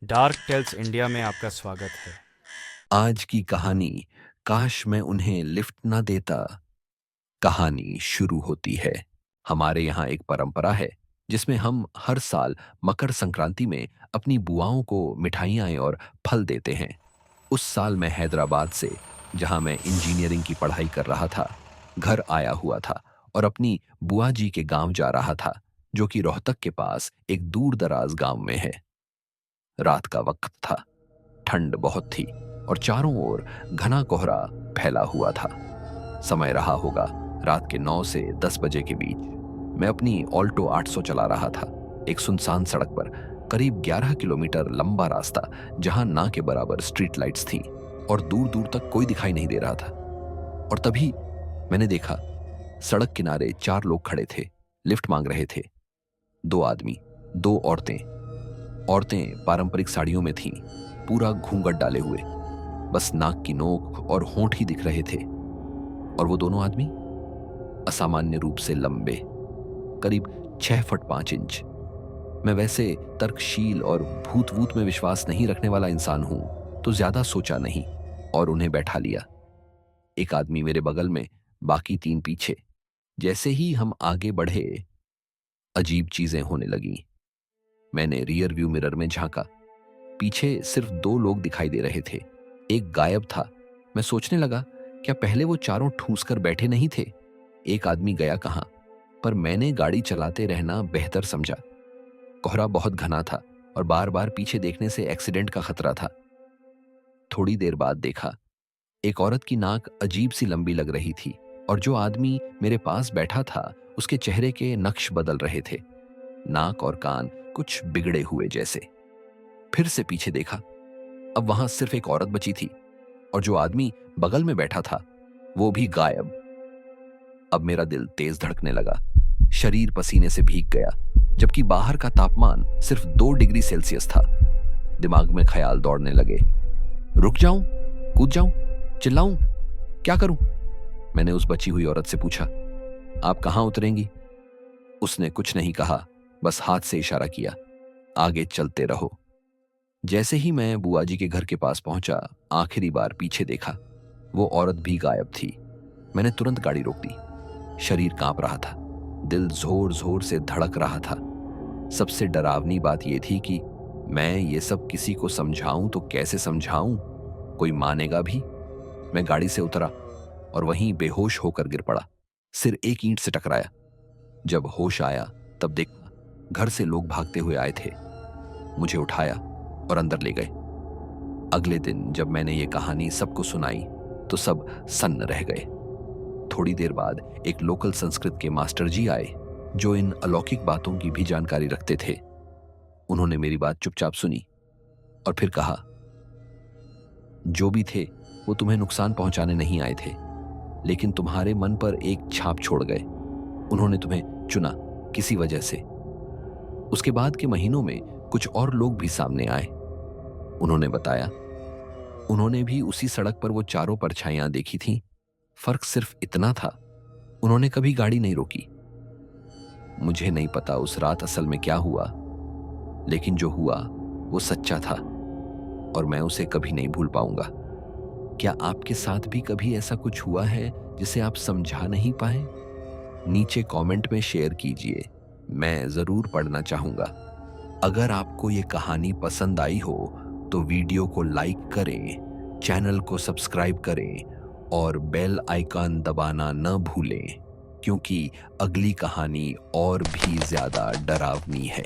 Dark tales India में आपका स्वागत है। आज की कहानी काश मैं उन्हें लिफ्ट ना देता। कहानी शुरू होती है। हमारे यहाँ एक परंपरा है जिसमें हम हर साल मकर संक्रांति में अपनी बुआओं को मिठाइयाँ और फल देते हैं। उस साल मैं हैदराबाद से, जहाँ मैं इंजीनियरिंग की पढ़ाई कर रहा था, घर आया हुआ था और अपनी बुआ जी के गांव जा रहा था, जो कि रोहतक के पास एक दूर दराज गांव में है। रात का वक्त था। ठंड बहुत थी और चारों ओर घना कोहरा फैला हुआ था। समय रहा होगा रात के 9 से 10 बजे के बीच। मैं अपनी ऑल्टो 800 चला रहा था, एक सुनसान सड़क पर। करीब 11 किलोमीटर लंबा रास्ता, जहां ना के बराबर स्ट्रीट लाइट्स थीं और दूर दूर तक कोई दिखाई नहीं दे रहा था। और तभी मैंने देखा, सड़क किनारे 4 लोग खड़े थे, लिफ्ट मांग रहे थे। 2 आदमी, 2 औरतें। औरतें पारंपरिक साड़ियों में थीं, पूरा घूंघट डाले हुए, बस नाक की नोक और होंठ ही दिख रहे थे। और वो दोनों आदमी असामान्य रूप से लंबे, करीब 6 फुट 5 इंच। मैं वैसे तर्कशील और भूत वूत में विश्वास नहीं रखने वाला इंसान हूं, तो ज्यादा सोचा नहीं और उन्हें बैठा लिया। एक आदमी मेरे बगल में, बाकी 3 पीछे। जैसे ही हम आगे बढ़े, अजीब चीजें होने लगीं। मैंने रियर व्यू मिरर में झांका। पीछे सिर्फ 2 लोग दिखाई दे रहे थे। एक गायब था। मैं सोचने लगा, क्या पहले वो चारों ठूस कर बैठे नहीं थे? एक आदमी गया कहाँ? पर मैंने गाड़ी चलाते रहना बेहतर समझा। कोहरा बहुत घना था और बार बार पीछे देखने से एक्सीडेंट का खतरा था। थोड़ी देर बाद देखा, एक औरत की नाक अजीब सी लंबी लग रही थी और जो आदमी मेरे पास बैठा था, उसके चेहरे के नक्श बदल रहे थे। नाक और कान कुछ बिगड़े हुए जैसे। फिर से पीछे देखा। अब वहां सिर्फ एक औरत बची थी और जो आदमी बगल में बैठा था, वो भी गायब। अब मेरा दिल तेज धड़कने लगा, शरीर पसीने से भीग गया, जबकि बाहर का तापमान सिर्फ 2 डिग्री सेल्सियस था। दिमाग में ख्याल दौड़ने लगे। रुक जाऊं, कूद जाऊं, चिल्लाऊं, क्या करूं? मैंने उस बची हुई औरत से पूछा, आप कहां उतरेंगी? उसने कुछ नहीं कहा, बस हाथ से इशारा किया, आगे चलते रहो। जैसे ही मैं बुआ जी के घर के पास पहुंचा, आखिरी बार पीछे देखा, वो औरत भी गायब थी। मैंने तुरंत गाड़ी रोक दी। शरीर कांप रहा था, दिल जोर जोर से धड़क रहा था। सबसे डरावनी बात यह थी कि मैं ये सब किसी को समझाऊं तो कैसे समझाऊं? कोई मानेगा भी? मैं गाड़ी से उतरा और वहीं बेहोश होकर गिर पड़ा। सिर एक ईंट से टकराया। जब होश आया तब देखा, घर से लोग भागते हुए आए थे। मुझे उठाया और अंदर ले गए। अगले दिन जब मैंने ये कहानी सबको सुनाई तो सब सन्न रह गए। थोड़ी देर बाद एक लोकल संस्कृत के मास्टर जी आए, जो इन अलौकिक बातों की भी जानकारी रखते थे। उन्होंने मेरी बात चुपचाप सुनी और फिर कहा, जो भी थे वो तुम्हें नुकसान पहुंचाने नहीं आए थे, लेकिन तुम्हारे मन पर एक छाप छोड़ गए। उन्होंने तुम्हें चुना किसी वजह से। उसके बाद के महीनों में कुछ और लोग भी सामने आए। उन्होंने बताया, उन्होंने भी उसी सड़क पर वो चारों परछाइयां देखी थीं। फर्क सिर्फ इतना था, उन्होंने कभी गाड़ी नहीं रोकी। मुझे नहीं पता उस रात असल में क्या हुआ, लेकिन जो हुआ वो सच्चा था और मैं उसे कभी नहीं भूल पाऊंगा। क्या आपके साथ भी कभी ऐसा कुछ हुआ है जिसे आप समझा नहीं पाए? नीचे कमेंट में शेयर कीजिए, मैं जरूर पढ़ना चाहूंगा। अगर आपको ये कहानी पसंद आई हो तो वीडियो को लाइक करें, चैनल को सब्सक्राइब करें और बेल आइकन दबाना न भूलें, क्योंकि अगली कहानी और भी ज्यादा डरावनी है।